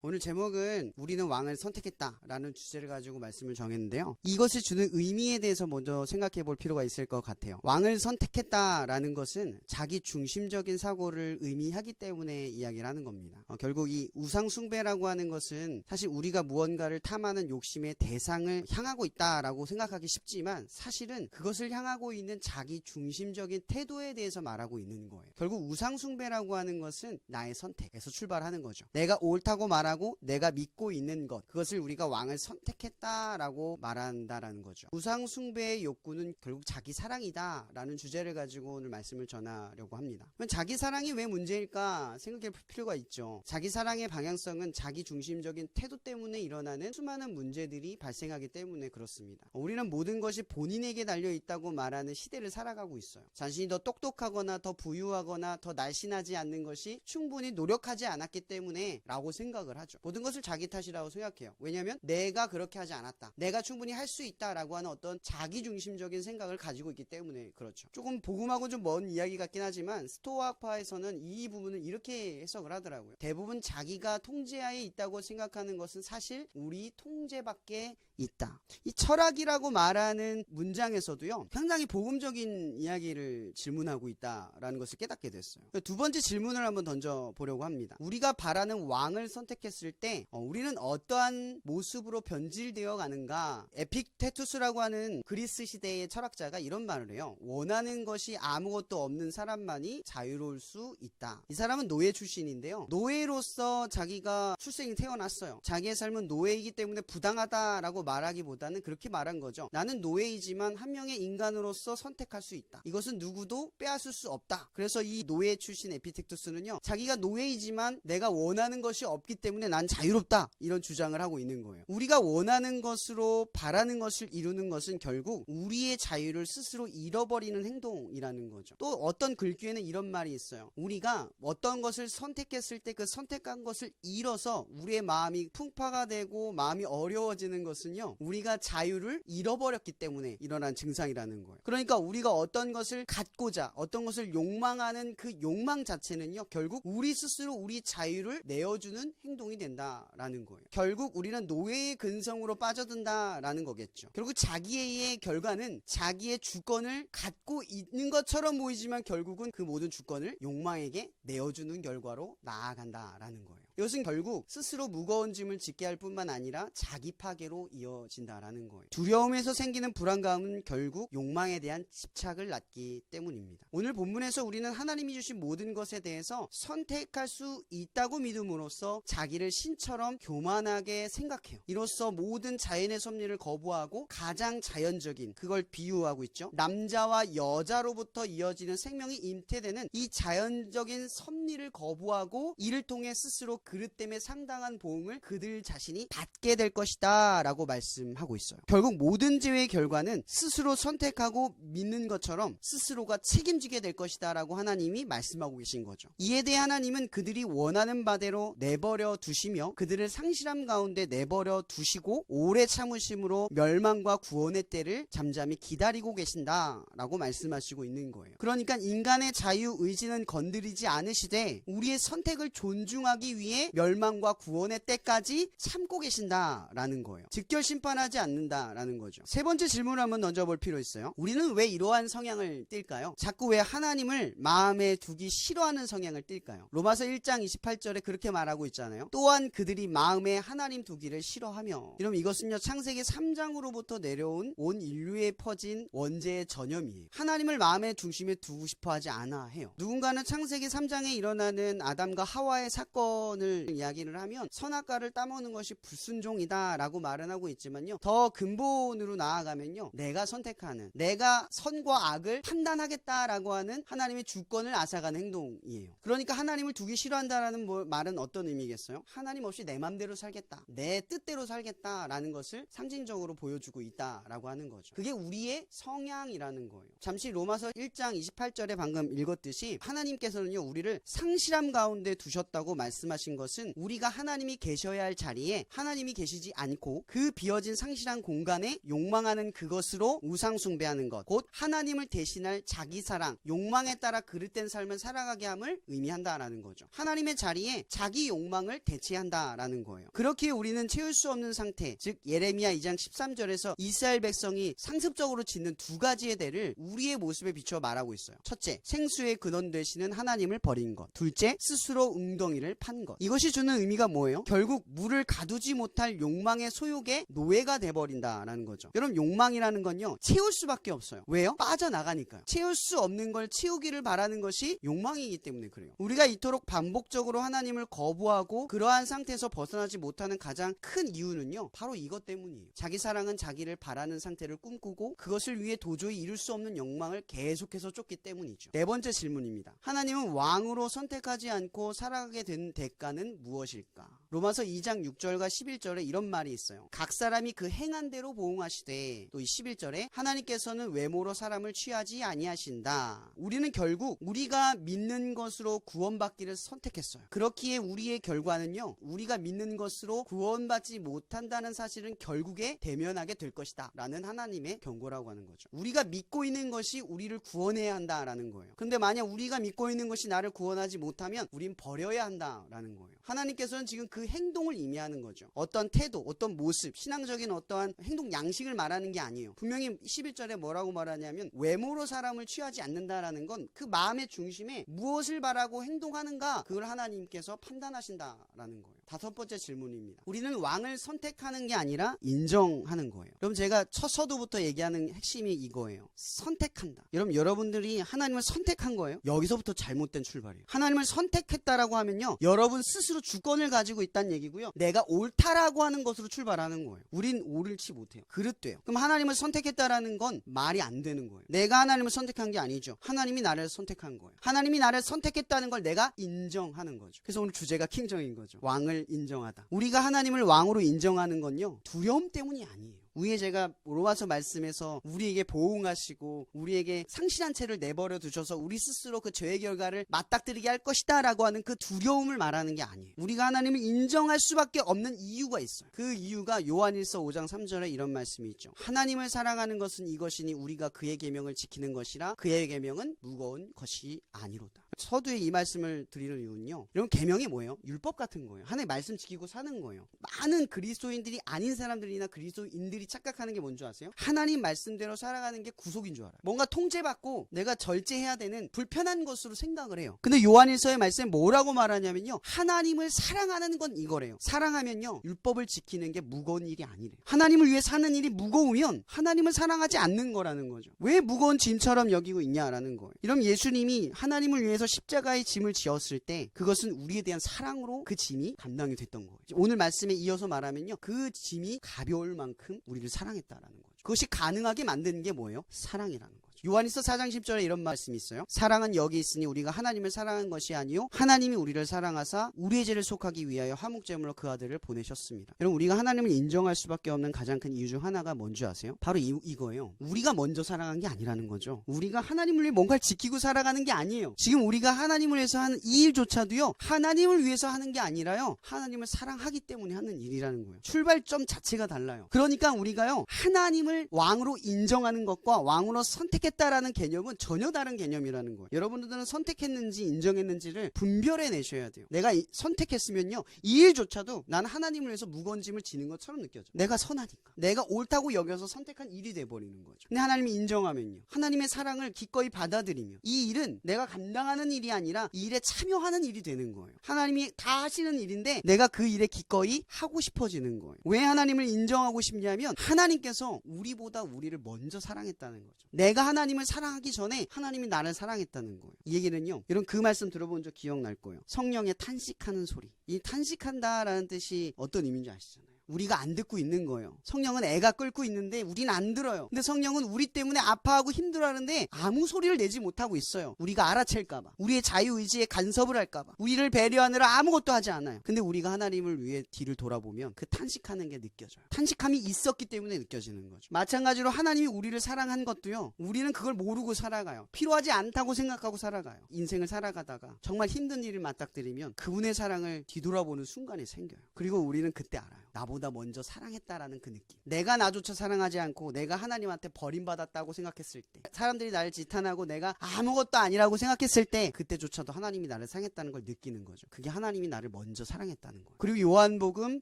오늘 제목은 우리는 왕을 선택했다 라는 주제를 가지고 말씀을 정했는데요. 이것이 주는 의미에 대해서 먼저 생각해 볼 필요가 있을 것 같아요. 왕을 선택했다 라는 것은 자기 중심적인 사고를 의미하기 때문에 이야기를 하는 겁니다. 결국 이 우상숭배라고 하는 것은 사실 우리가 무언가를 탐하는 욕심의 대상을 향하고 있다 라고 생각하기 쉽지만 사실은 그것을 향하고 있는 자기 중심적인 태도에 대해서 말하고 있는 거예요. 결국 우상숭배라고 하는 것은 나의 선택에서 출발하는 거죠. 내가 옳다고 말하고 내가 믿고 있는 것, 그것을 우리가 왕을 선택했다라고 말한다라는 거죠. 우상숭배의 욕구는 결국 자기 사랑이다 라는 주제를 가지고 오늘 말씀을 전하려고 합니다. 그럼 자기 사랑이 왜 문제일까 생각해 볼 필요가 있죠. 자기 사랑의 방향성은 자기 중심적인 태도 때문에 일어나는 수많은 문제들이 발생하기 때문에 그렇습니다. 우리는 모든 것이 본인에게 달려있다고 말하는 시대를 살아가고 있어요. 자신이 더 똑똑하거나 더 부유하거나 더 날씬하지 않는 것이 충분히 노력하지 않았기 때문에 라고 생각을 하죠. 모든 것을 자기 탓이라고 생각해요. 왜냐하면 내가 그렇게 하지 않았다, 내가 충분히 할 수 있다라고 하는 어떤 자기중심적인 생각을 가지고 있기 때문에 그렇죠. 조금 복음하고 좀 먼 이야기 같긴 하지만 스토아파에서는 이 부분을 이렇게 해석을 하더라고요. 대부분 자기가 통제하에 있다고 생각하는 것은 사실 우리 통제 밖에 있다. 이 철학이라고 말하는 문장에서도요, 상당히 복음적인 이야기를 질문하고 있다라는 것을 깨닫게 됐어요. 두 번째 질문을 한번 던져보려고 합니다. 우리가 바라는 왕을 선택했을 때 우리는 어떠한 모습으로 변질되어 가는가? 에픽테투스라고 하는 그리스 시대의 철학자가 이런 말을 해요. 원하는 것이 아무것도 없는 사람만이 자유로울 수 있다. 이 사람은 노예 출신인데요, 노예로서 자기가 출생이 태어났어요. 자기의 삶은 노예이기 때문에 부당하다라고 말하기보다는 그렇게 말한 거죠. 나는 노예이지만 한 명의 인간으로서 선택할 수 있다. 이것은 누구도 빼앗을 수 없다. 그래서 이 노예 출신 에피텍투스는요, 자기가 노예이지만 내가 원하는 것이 없기 때문에 난 자유롭다, 이런 주장을 하고 있는 거예요. 우리가 원하는 것으로 바라는 것을 이루는 것은 결국 우리의 자유를 스스로 잃어버리는 행동이라는 거죠. 또 어떤 글귀에는 이런 말이 있어요. 우리가 어떤 것을 선택했을 때 그 선택한 것을 잃어서 우리의 마음이 풍파가 되고 마음이 어려워지는 것은요, 우리가 자유를 잃어버렸기 때문에 일어난 증상이라는 거예요. 그러니까 우리가 어떤 것을 갖고자, 어떤 것을 욕망하는 그 욕망 자체는요, 결국 우리 스스로 우리 자유를 내어주는 행동이 된다라는 거예요. 결국 우리는 노예의 근성으로 빠져든다라는 거겠죠. 결국 자기의 결과는 자기의 주권을 갖고 있는 것처럼 보이지만 결국은 그 모든 주권을 욕망에게 내어주는 결과로 나아간다라는 거예요. 이것은 결국 스스로 무거운 짐을 짓게 할 뿐만 아니라 자기 파괴로 이어진다라는 거예요. 두려움에서 생기는 불안감은 결국 욕망에 대한 집착을 낳기 때문입니다. 오늘 본문에서 우리는 하나님이 주신 모든 것에 대해서 선택할 수 있다고 믿음으로써 자기를 신처럼 교만하게 생각해요. 이로써 모든 자연의 섭리를 거부하고 가장 자연적인, 그걸 비유하고 있죠, 남자와 여자로부터 이어지는 생명이 잉태되는 이 자연적인 섭리를 거부하고 이를 통해 스스로 그릇 때문에 상당한 보응을 그들 자신이 받게 될 것이다 라고 말씀하고 있어요. 결국 모든 죄의 결과는 스스로 선택하고 믿는 것처럼 스스로가 책임지게 될 것이다 라고 하나님이 말씀하고 계신 거죠. 이에 대해 하나님은 그들이 원하는 바대로 내버려 두시며 그들을 상실함 가운데 내버려 두시고 오래 참으심으로 멸망과 구원의 때를 잠잠히 기다리고 계신다 라고 말씀하시고 있는 거예요. 그러니까 인간의 자유 의지는 건드리지 않으시되 우리의 선택을 존중하기 위해 멸망과 구원의 때까지 참고 계신다라는 거예요. 즉결 심판하지 않는다라는 거죠. 세 번째 질문을 한번 던져볼 필요 있어요. 우리는 왜 이러한 성향을 띨까요? 자꾸 왜 하나님을 마음에 두기 싫어하는 성향을 띨까요? 로마서 1장 28절에 그렇게 말하고 있잖아요. 또한 그들이 마음에 하나님 두기를 싫어하며. 이러면 이것은요, 창세기 3장으로부터 내려온 온 인류에 퍼진 원죄의 전염이에요. 하나님을 마음의 중심에 두고 싶어 하지 않아 해요. 누군가는 창세기 3장에 일어나는 아담과 하와의 사건을 이야기를 하면 선악과를 따먹는 것이 불순종이다 라고 말은 하고 있지만요, 더 근본으로 나아가면요, 내가 선택하는, 내가 선과 악을 판단하겠다라고 하는 하나님의 주권을 앗아가는 행동이에요. 그러니까 하나님을 두기 싫어한다라는 말은 어떤 의미겠어요? 하나님 없이 내 맘대로 살겠다, 내 뜻대로 살겠다라는 것을 상징적으로 보여주고 있다라고 하는 거죠. 그게 우리의 성향이라는 거예요. 잠시 로마서 1장 28절에 방금 읽었듯이 하나님께서는요, 우리를 상실함 가운데 두셨다고 말씀하신 말씀하신 것은 우리가 하나님이 계셔야 할 자리에 하나님이 계시지 않고 그 비어진 상실한 공간에 욕망하는 그것으로 우상 숭배하는 것, 곧 하나님을 대신할 자기 사랑, 욕망에 따라 그릇된 삶을 살아가게 함을 의미한다라는 거죠. 하나님의 자리에 자기 욕망을 대체한다라는 거예요. 그렇기에 우리는 채울 수 없는 상태, 즉 예레미야 2장 13절에서 이스라엘 백성이 상습적으로 짓는 두 가지의 대를 우리의 모습에 비추어 말하고 있어요. 첫째, 생수의 근원 되시는 하나님을 버린 것. 둘째, 스스로 웅덩이를 판 것. 이것이 주는 의미가 뭐예요? 결국 물을 가두지 못할 욕망의 소욕의 노예가 돼버린다라는 거죠. 여러분, 욕망이라는 건요, 채울 수밖에 없어요. 왜요? 빠져나가니까요. 채울 수 없는 걸 채우기를 바라는 것이 욕망이기 때문에 그래요. 우리가 이토록 반복적으로 하나님을 거부하고 그러한 상태에서 벗어나지 못하는 가장 큰 이유는요, 바로 이것 때문이에요. 자기 사랑은 자기를 바라는 상태를 꿈꾸고 그것을 위해 도저히 이룰 수 없는 욕망을 계속해서 쫓기 때문이죠. 네 번째 질문입니다. 하나님은 왕으로 선택하지 않고 살아가게 된 대가는 무엇일까? 로마서 2장 6절과 11절에 이런 말이 있어요. 각 사람이 그 행한 대로 보응하시되, 또 11절에 하나님께서는 외모로 사람을 취하지 아니하신다. 우리는 결국 우리가 믿는 것으로 구원받기를 선택했어요. 그렇기에 우리의 결과는요, 우리가 믿는 것으로 구원받지 못한다는 사실은 결국에 대면하게 될 것이다 라는 하나님의 경고라고 하는 거죠. 우리가 믿고 있는 것이 우리를 구원해야 한다라는 거예요. 근데 만약 우리가 믿고 있는 것이 나를 구원하지 못하면 우린 버려야 한다라는 거예요. 하나님께서는 지금 그 행동을 의미하는 거죠. 어떤 태도, 어떤 모습, 신앙적인 어떠한 행동 양식을 말하는 게 아니에요. 분명히 11절에 뭐라고 말하냐면 외모로 사람을 취하지 않는다라는 건 그 마음의 중심에 무엇을 바라고 행동하는가, 그걸 하나님께서 판단하신다라는 거예요. 다섯 번째 질문입니다. 우리는 왕을 선택하는 게 아니라 인정하는 거예요. 여러분, 제가 첫 서두부터 얘기하는 핵심이 이거예요. 선택한다. 여러분들이 하나님을 선택한 거예요. 여기서부터 잘못된 출발이에요. 하나님을 선택했다라고 하면요, 여러분 스스로 주권을 가지고 있다는 얘기고요, 내가 옳다라고 하는 것으로 출발하는 거예요. 우린 옳지 못해요. 그릇돼요. 그럼 하나님을 선택했다라는 건 말이 안 되는 거예요. 내가 하나님을 선택한 게 아니죠. 하나님이 나를 선택한 거예요. 하나님이 나를 선택했다는 걸 내가 인정하는 거죠. 그래서 오늘 주제가 킹정인 거죠. 왕을 인정하다. 우리가 하나님을 왕으로 인정하는 건요, 두려움 때문이 아니에요. 위에 제가 로마서 말씀에서 우리에게 보응하시고 우리에게 상실한 채를 내버려 두셔서 우리 스스로 그 죄의 결과를 맞닥뜨리게 할 것이다 라고 하는 그 두려움을 말하는 게 아니에요. 우리가 하나님을 인정할 수밖에 없는 이유가 있어요. 그 이유가 요한일서 5장 3절에 이런 말씀이 있죠. 하나님을 사랑하는 것은 이것이니 우리가 그의 계명을 지키는 것이라 그의 계명은 무거운 것이 아니로다. 서두에 이 말씀을 드리는 이유는요, 여러분, 계명이 뭐예요? 율법 같은 거예요. 하나님의 말씀 지키고 사는 거예요. 많은 그리스도인들이 아닌 사람들이나 그리스도인들이 착각하는 게 뭔지 아세요? 하나님 말씀대로 살아가는 게 구속인 줄 알아요. 뭔가 통제받고 내가 절제해야 되는 불편한 것으로 생각을 해요. 근데 요한일서의 말씀에 뭐라고 말하냐면요, 하나님을 사랑하는 건 이거래요. 사랑하면요, 율법을 지키는 게 무거운 일이 아니래요. 하나님을 위해 사는 일이 무거우면 하나님을 사랑하지 않는 거라는 거죠. 왜 무거운 짐처럼 여기고 있냐라는 거예요. 이러면 예수님이 하나님을 위해서 십자가의 짐을 지었을 때 그것은 우리에 대한 사랑으로 그 짐이 감당이 됐던 거예요. 오늘 말씀에 이어서 말하면요, 그 짐이 가벼울 만큼 우리를 사랑했다라는 거죠. 그것이 가능하게 만드는 게 뭐예요? 사랑이라는 거죠. 요한일서 4장 10절에 이런 말씀이 있어요. 사랑은 여기 있으니 우리가 하나님을 사랑한 것이 아니요 하나님이 우리를 사랑하사 우리의 죄를 속하기 위하여 화목제물로 그 아들을 보내셨습니다. 여러분, 우리가 하나님을 인정할 수밖에 없는 가장 큰 이유 중 하나가 뭔지 아세요? 바로 이거예요. 우리가 먼저 사랑한 게 아니라는 거죠. 우리가 하나님을 위해 뭔가를 지키고 살아가는 게 아니에요. 지금 우리가 하나님을 위해서 하는 이 일조차도요, 하나님을 위해서 하는 게 아니라요, 하나님을 사랑하기 때문에 하는 일이라는 거예요. 출발점 자체가 달라요. 그러니까 우리가요, 하나님을 왕으로 인정하는 것과 왕으로 선택했다라는 개념은 전혀 다른 개념이라는 거예요. 여러분들은 선택했는지 인정했는지를 분별해 내셔야 돼요. 내가 선택했으면요, 이 일조차도 난 하나님을 위해서 무거운 짐을 지는 것처럼 느껴져. 내가 선하니까, 내가 옳다고 여겨서 선택한 일이 돼버리는 거죠. 근데 하나님이 인정하면요, 하나님의 사랑을 기꺼이 받아들이면 이 일은 내가 감당하는 일이 아니라 이 일에 참여하는 일이 되는 거예요. 하나님이 다 하시는 일인데 내가 그 일에 기꺼이 하고 싶어지는 거예요. 왜 하나님을 인정하고 싶냐면 하나님께서 우리보다 우리를 먼저 사랑했다는 거죠. 내가 하나님을 사랑하기 전에 하나님이 나를 사랑했다는 거예요. 이 얘기는요, 여러분 그 말씀 들어본 적 기억날 거예요. 성령의 탄식하는 소리. 이 탄식한다라는 뜻이 어떤 의미인지 아시잖아요. 우리가 안 듣고 있는 거예요. 성령은 애가 끓고 있는데 우리는 안 들어요. 근데 성령은 우리 때문에 아파하고 힘들어하는데 아무 소리를 내지 못하고 있어요. 우리가 알아챌까봐, 우리의 자유의지에 간섭을 할까봐, 우리를 배려하느라 아무것도 하지 않아요. 근데 우리가 하나님을 위해 뒤를 돌아보면 그 탄식하는 게 느껴져요. 탄식함이 있었기 때문에 느껴지는 거죠. 마찬가지로 하나님이 우리를 사랑한 것도요, 우리는 그걸 모르고 살아가요. 필요하지 않다고 생각하고 살아가요. 인생을 살아가다가 정말 힘든 일을 맞닥뜨리면 그분의 사랑을 뒤돌아보는 순간이 생겨요. 그리고 우리는 그때 알아요. 나보다 먼저 사랑했다라는 그 느낌. 내가 나조차 사랑하지 않고 내가 하나님한테 버림받았다고 생각했을 때, 사람들이 나를 지탄하고 내가 아무것도 아니라고 생각했을 때, 그때조차도 하나님이 나를 사랑했다는 걸 느끼는 거죠. 그게 하나님이 나를 먼저 사랑했다는 거예요. 그리고 요한복음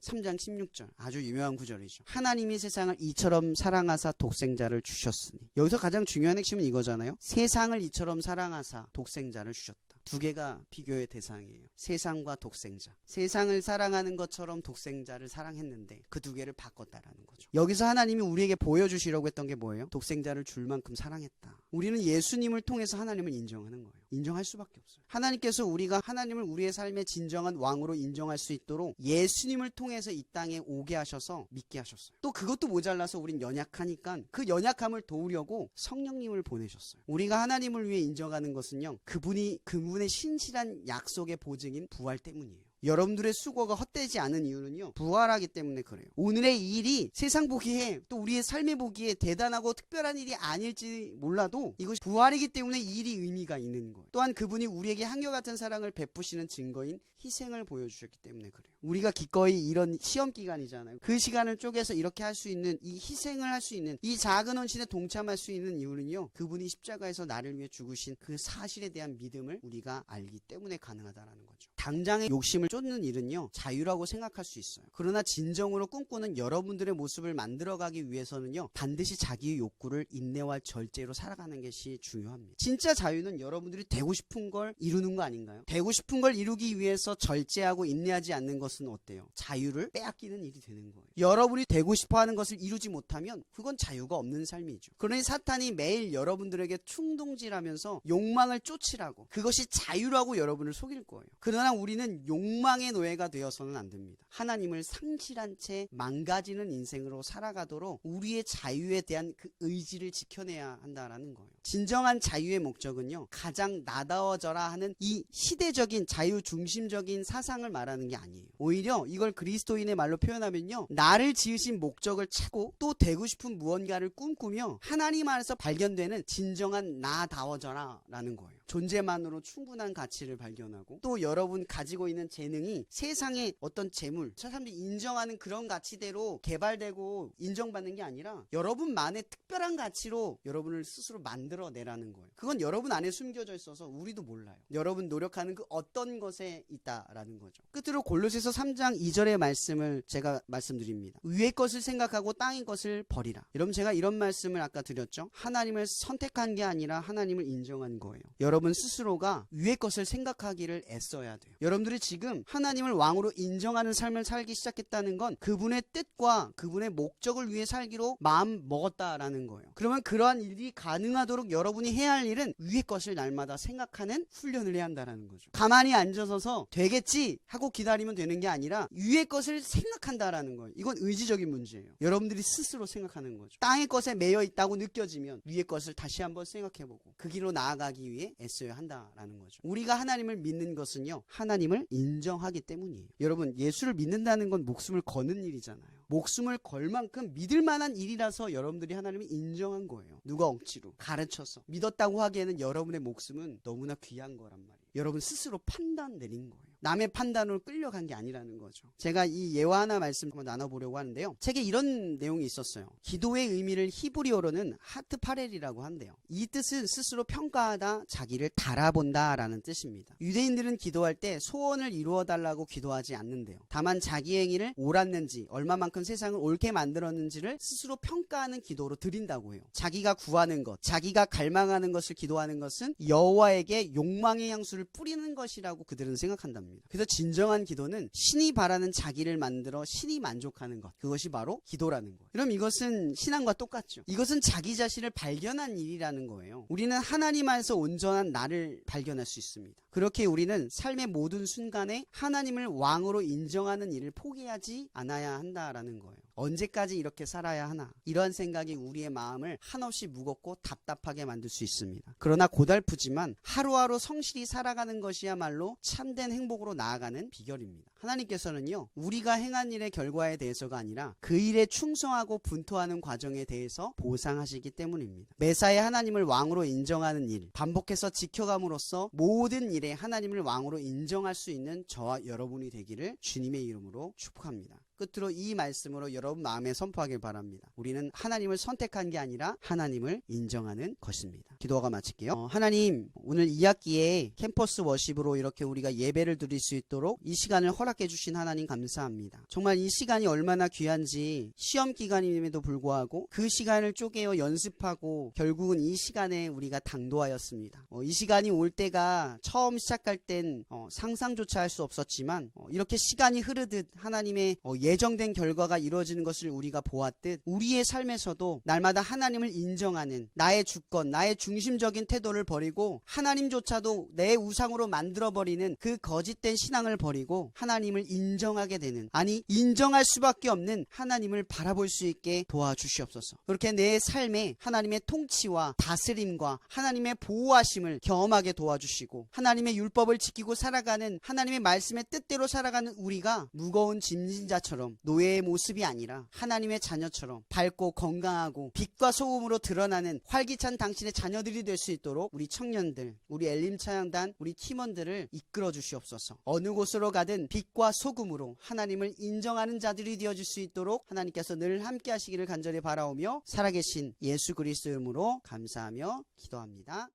3장 16절, 아주 유명한 구절이죠. 하나님이 세상을 이처럼 사랑하사 독생자를 주셨으니. 여기서 가장 중요한 핵심은 이거잖아요. 세상을 이처럼 사랑하사 독생자를 주셨다. 두 개가 비교의 대상이에요. 세상과 독생자. 세상을 사랑하는 것처럼 독생자를 사랑했는데 그 두 개를 바꿨다라는 거죠. 여기서 하나님이 우리에게 보여주시려고 했던 게 뭐예요? 독생자를 줄 만큼 사랑했다. 우리는 예수님을 통해서 하나님을 인정하는 거예요. 인정할 수밖에 없어요. 하나님께서 우리가 하나님을 우리의 삶의 진정한 왕으로 인정할 수 있도록 예수님을 통해서 이 땅에 오게 하셔서 믿게 하셨어요. 또 그것도 모자라서 우린 연약하니까 그 연약함을 도우려고 성령님을 보내셨어요. 우리가 하나님을 위해 인정하는 것은요, 그분의 신실한 약속의 보증인 부활 때문이에요. 여러분들의 수고가 헛되지 않은 이유는요, 부활하기 때문에 그래요. 오늘의 일이 세상 보기에, 또 우리의 삶에 보기에 대단하고 특별한 일이 아닐지 몰라도 이것이 부활이기 때문에 이 일이 의미가 있는 거예요. 또한 그분이 우리에게 한결같은 사랑을 베푸시는 증거인 희생을 보여주셨기 때문에 그래요. 우리가 기꺼이 이런 시험 기간이잖아요. 그 시간을 쪼개서 이렇게 할 수 있는, 이 희생을 할 수 있는, 이 작은 헌신에 동참할 수 있는 이유는요, 그분이 십자가에서 나를 위해 죽으신 그 사실에 대한 믿음을 우리가 알기 때문에 가능하다라는 거죠. 당장의 욕심을 쫓는 일은요, 자유라고 생각할 수 있어요. 그러나 진정으로 꿈꾸는 여러분들의 모습을 만들어가기 위해서는요, 반드시 자기의 욕구를 인내와 절제로 살아가는 것이 중요합니다. 진짜 자유는 여러분들이 되고 싶은 걸 이루는 거 아닌가요? 되고 싶은 걸 이루기 위해서 절제하고 인내하지 않는 것은 어때요? 자유를 빼앗기는 일이 되는 거예요. 여러분이 되고 싶어하는 것을 이루지 못하면 그건 자유가 없는 삶이죠. 그러니 사탄이 매일 여러분들에게 충동질하면서 욕망을 쫓으라고, 그것이 자유라고 여러분을 속일 거예요. 그러나 우리는 욕망의 노예가 되어서는 안 됩니다. 하나님을 상실한 채 망가지는 인생으로 살아가도록 우리의 자유에 대한 그 의지를 지켜내야 한다라는 거예요. 진정한 자유의 목적은요, 가장 나다워져라 하는 이 시대적인 자유 중심적인 사상을 말하는 게 아니에요. 오히려 이걸 그리스도인의 말로 표현하면요, 나를 지으신 목적을 찾고 또 되고 싶은 무언가를 꿈꾸며 하나님 안에서 발견되는 진정한 나다워져라 라는 거예요. 존재만으로 충분한 가치를 발견하고, 또 여러분 가지고 있는 재능이 세상의 어떤 재물, 사람들이 인정하는 그런 가치대로 개발되고 인정받는 게 아니라 여러분만의 특별한 가치로 여러분을 스스로 만들어내라는 거예요. 그건 여러분 안에 숨겨져 있어서 우리도 몰라요. 여러분 노력하는 그 어떤 것에 있다라는 거죠. 끝으로 골로새서 3장 2절의 말씀을 제가 말씀드립니다. 위의 것을 생각하고 땅의 것을 버리라. 여러분, 제가 이런 말씀을 아까 드렸죠. 하나님을 선택한 게 아니라 하나님을 인정한 거예요. 여러분 스스로가 위의 것을 생각하기를 애써야 돼요. 여러분들이 지금 하나님을 왕으로 인정하는 삶을 살기 시작했다는 건 그분의 뜻과 그분의 목적을 위해 살기로 마음 먹었다라는 거예요. 그러면 그러한 일이 가능하도록 여러분이 해야 할 일은 위의 것을 날마다 생각하는 훈련을 해야 한다는 거죠. 가만히 앉아서서 되겠지 하고 기다리면 되는 게 아니라 위의 것을 생각한다라는 거예요. 이건 의지적인 문제예요. 여러분들이 스스로 생각하는 거죠. 땅의 것에 매여 있다고 느껴지면 위의 것을 다시 한번 생각해보고 그 길로 나아가기 위해 애써야 한다라는 거죠. 우리가 하나님을 믿는 것은요, 하나님을 인정하기 때문이에요. 여러분, 예수를 믿는다는 건 목숨을 거는 일이잖아요. 목숨을 걸 만큼 믿을 만한 일이라서 여러분들이 하나님을 인정한 거예요. 누가 억지로 가르쳐서 믿었다고 하기에는 여러분의 목숨은 너무나 귀한 거란 말이에요. 여러분 스스로 판단 내린 거예요. 남의 판단으로 끌려간 게 아니라는 거죠. 제가 이 예화 하나 말씀 한번 나눠보려고 하는데요. 책에 이런 내용이 있었어요. 기도의 의미를 히브리어로는 하트파렐이라고 한대요. 이 뜻은 스스로 평가하다, 자기를 달아본다 라는 뜻입니다. 유대인들은 기도할 때 소원을 이루어달라고 기도하지 않는데요. 다만 자기 행위를 옳았는지, 얼마만큼 세상을 옳게 만들었는지를 스스로 평가하는 기도로 드린다고 해요. 자기가 구하는 것, 자기가 갈망하는 것을 기도하는 것은 여호와에게 욕망의 향수를 뿌리는 것이라고 그들은 생각한답니다. 그래서 진정한 기도는 신이 바라는 자기를 만들어 신이 만족하는 것, 그것이 바로 기도라는 거예요. 그럼 이것은 신앙과 똑같죠. 이것은 자기 자신을 발견한 일이라는 거예요. 우리는 하나님 안에서 온전한 나를 발견할 수 있습니다. 그렇게 우리는 삶의 모든 순간에 하나님을 왕으로 인정하는 일을 포기하지 않아야 한다라는 거예요. 언제까지 이렇게 살아야 하나? 이러한 생각이 우리의 마음을 한없이 무겁고 답답하게 만들 수 있습니다. 그러나 고달프지만 하루하루 성실히 살아가는 것이야말로 참된 행복으로 나아가는 비결입니다. 하나님께서는요, 우리가 행한 일의 결과에 대해서가 아니라 그 일에 충성하고 분투하는 과정에 대해서 보상하시기 때문입니다. 매사에 하나님을 왕으로 인정하는 일, 반복해서 지켜감으로써 모든 일에 하나님을 왕으로 인정할 수 있는 저와 여러분이 되기를 주님의 이름으로 축복합니다. 끝으로 이 말씀으로 여러분 마음에 선포하길 바랍니다. 우리는 하나님을 선택한 게 아니라 하나님을 인정하는 것입니다. 기도가 마칠게요. 하나님, 오늘 2학기에 캠퍼스 워십으로 이렇게 우리가 예배를 드릴 수 있도록 이 시간을 허락해 주신 하나님 감사합니다. 정말 이 시간이 얼마나 귀한지, 시험 기간임에도 불구하고 그 시간을 쪼개어 연습하고 결국은 이 시간에 우리가 당도하였습니다. 이 시간이 올 때가 처음 시작할 땐 상상조차 할 수 없었지만 이렇게 시간이 흐르듯 하나님의 예정된 결과가 이루어지는 것을 우리가 보았듯 우리의 삶에서도 날마다 하나님을 인정하는 나의 주권, 나의 중심적인 태도를 버리고 하나님조차도 내 우상으로 만들어버리는 그 거짓된 신앙을 버리고 하나님을 인정하게 되는, 아니 인정할 수밖에 없는 하나님을 바라볼 수 있게 도와주시옵소서. 그렇게 내 삶에 하나님의 통치와 다스림과 하나님의 보호하심을 경험하게 도와주시고 하나님의 율법을 지키고 살아가는, 하나님의 말씀의 뜻대로 살아가는 우리가 무거운 짐진자처럼 노예의 모습이 아니라 하나님의 자녀처럼 밝고 건강하고 빛과 소금으로 드러나는 활기찬 당신의 자녀들이 될 수 있도록 우리 청년들, 우리 엘림찬양단, 우리 팀원들을 이끌어 주시옵소서. 어느 곳으로 가든 빛과 소금으로 하나님을 인정하는 자들이 되어줄 수 있도록 하나님께서 늘 함께 하시기를 간절히 바라오며 살아계신 예수 그리스도 이름으로 감사하며 기도합니다.